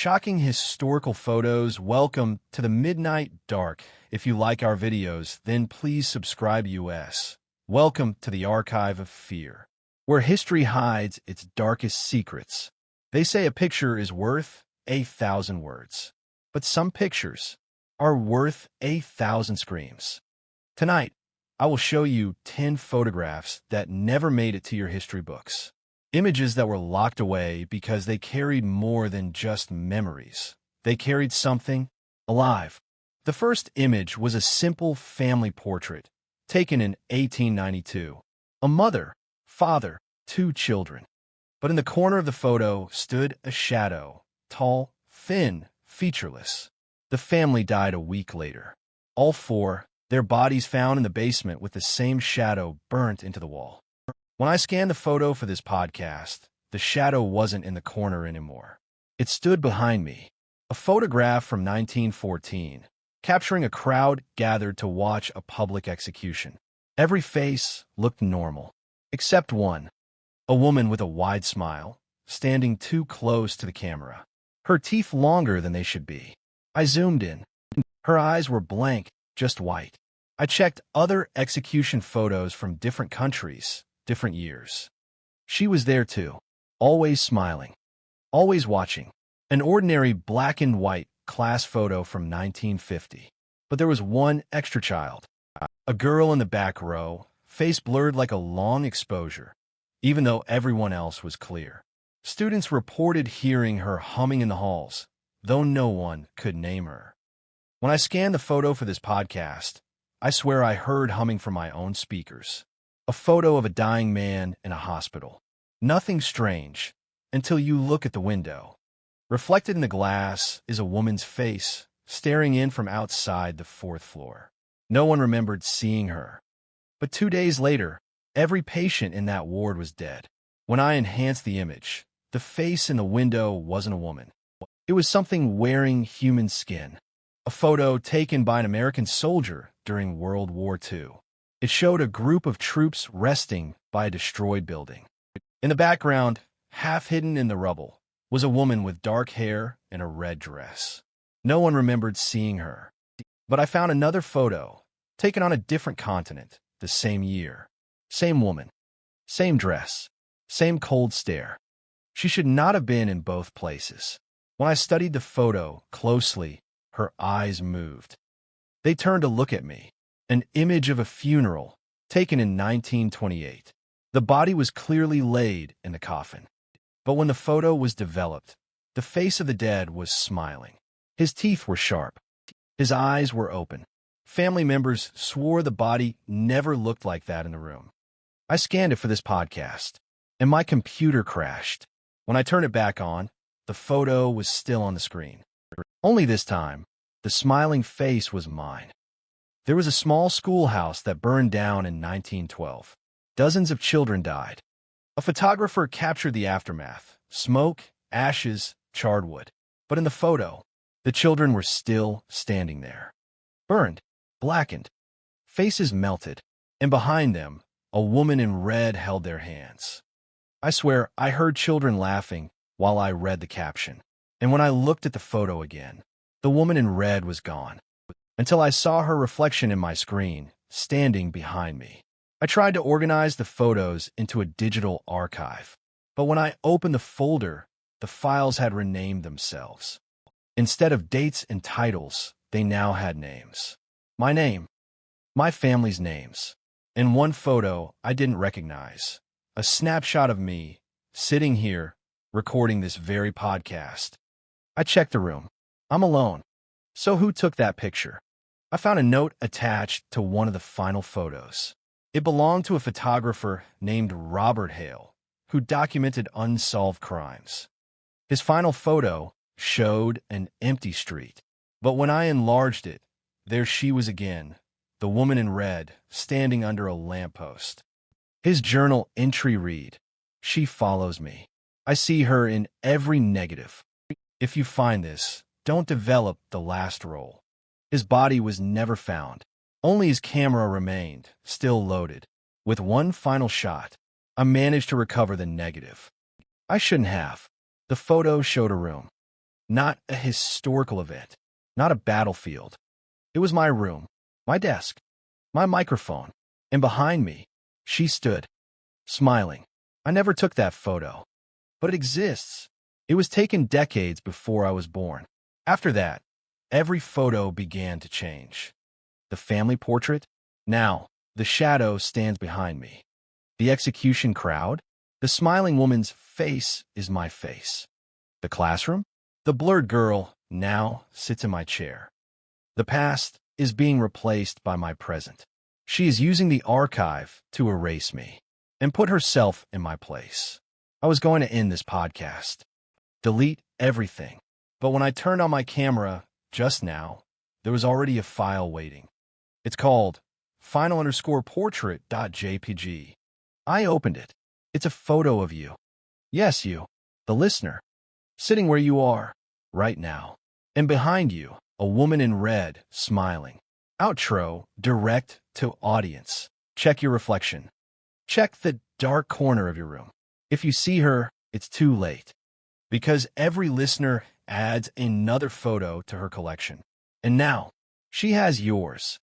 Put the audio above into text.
shocking historical photos. Welcome to the Midnight Dark. If you like our videos, then please subscribe us. Welcome to the Archive of Fear, where history hides its darkest secrets. They say a picture is worth 1,000 words, but some pictures are worth 1,000 screams. Tonight, I will show you 10 photographs that never made it to your history books. Images that were locked away because they carried more than just memories. They carried something alive. The first image was a simple family portrait taken in 1892. A mother, father, 2 children. But in the corner of the photo stood a shadow, tall, thin, featureless. The family died a week later. All 4, their bodies found in the basement with the same shadow burnt into the wall. When I scanned the photo for this podcast, the shadow wasn't in the corner anymore. It stood behind me. A photograph from 1914, capturing a crowd gathered to watch a public execution. Every face looked normal, except one. A woman with a wide smile, standing too close to the camera. Her teeth longer than they should be. I zoomed in. Her eyes were blank, just white. I checked other execution photos from different countries, different years. She was there too, always smiling, always watching. An ordinary black and white class photo from 1950. But there was one extra child. A girl in the back row, face blurred like a long exposure, even though everyone else was clear. Students reported hearing her humming in the halls, though no one could name her. When I scanned the photo for this podcast, I swear I heard humming from my own speakers. A photo of a dying man in a hospital. Nothing strange, until you look at the window. Reflected in the glass is a woman's face, staring in from outside the 4th floor. No one remembered seeing her. But 2 days later, every patient in that ward was dead. When I enhanced the image, the face in the window wasn't a woman. It was something wearing human skin. A photo taken by an American soldier during World War II. It showed a group of troops resting by a destroyed building. In the background, half hidden in the rubble, was a woman with dark hair and a red dress. No one remembered seeing her. But I found another photo, taken on a different continent, the same year. Same woman, same dress, same cold stare. She should not have been in both places. When I studied the photo closely, her eyes moved. They turned to look at me. An image of a funeral, taken in 1928. The body was clearly laid in the coffin. But when the photo was developed, the face of the dead was smiling. His teeth were sharp. His eyes were open. Family members swore the body never looked like that in the room. I scanned it for this podcast, and my computer crashed. When I turned it back on, the photo was still on the screen. Only this time, the smiling face was mine. There was a small schoolhouse that burned down in 1912. Dozens of children died. A photographer captured the aftermath: smoke, ashes, charred wood. But in the photo, the children were still standing there. Burned, blackened, faces melted, and behind them, a woman in red held their hands. I swear I heard children laughing while I read the caption. And when I looked at the photo again, the woman in red was gone. Until I saw her reflection in my screen, standing behind me. I tried to organize the photos into a digital archive, but when I opened the folder, the files had renamed themselves. Instead of dates and titles, they now had names. My name, my family's names, and one photo I didn't recognize. A snapshot of me, sitting here, recording this very podcast. I checked the room. I'm alone. So who took that picture? I found a note attached to one of the final photos. It belonged to a photographer named Robert Hale, who documented unsolved crimes. His final photo showed an empty street. But when I enlarged it, there she was again, the woman in red, standing under a lamppost. His journal entry read, "She follows me. I see her in every negative. If you find this, don't develop the last roll." His body was never found. Only his camera remained, still loaded. With one final shot, I managed to recover the negative. I shouldn't have. The photo showed a room. not a historical event, not a battlefield. It was my room, my desk, my microphone, and behind me, she stood, smiling. I never took that photo, but it exists. It was taken decades before I was born. After that, every photo began to change. The family portrait? Now, the shadow stands behind me. The execution crowd? The smiling woman's face is my face. The classroom? The blurred girl now sits in my chair. The past is being replaced by my present. She is using the archive to erase me and put herself in my place. I was going to end this podcast, delete everything. But when I turned on my camera just now, there was already a file waiting. It's called final_portrait.jpg. I opened it. It's a photo of you. Yes, you, the listener, sitting where you are right now. And behind you, a woman in red, smiling. Outro, direct to audience. Check your reflection. Check the dark corner of your room. If you see her, it's too late. Because every listener adds another photo to her collection. And now, she has yours.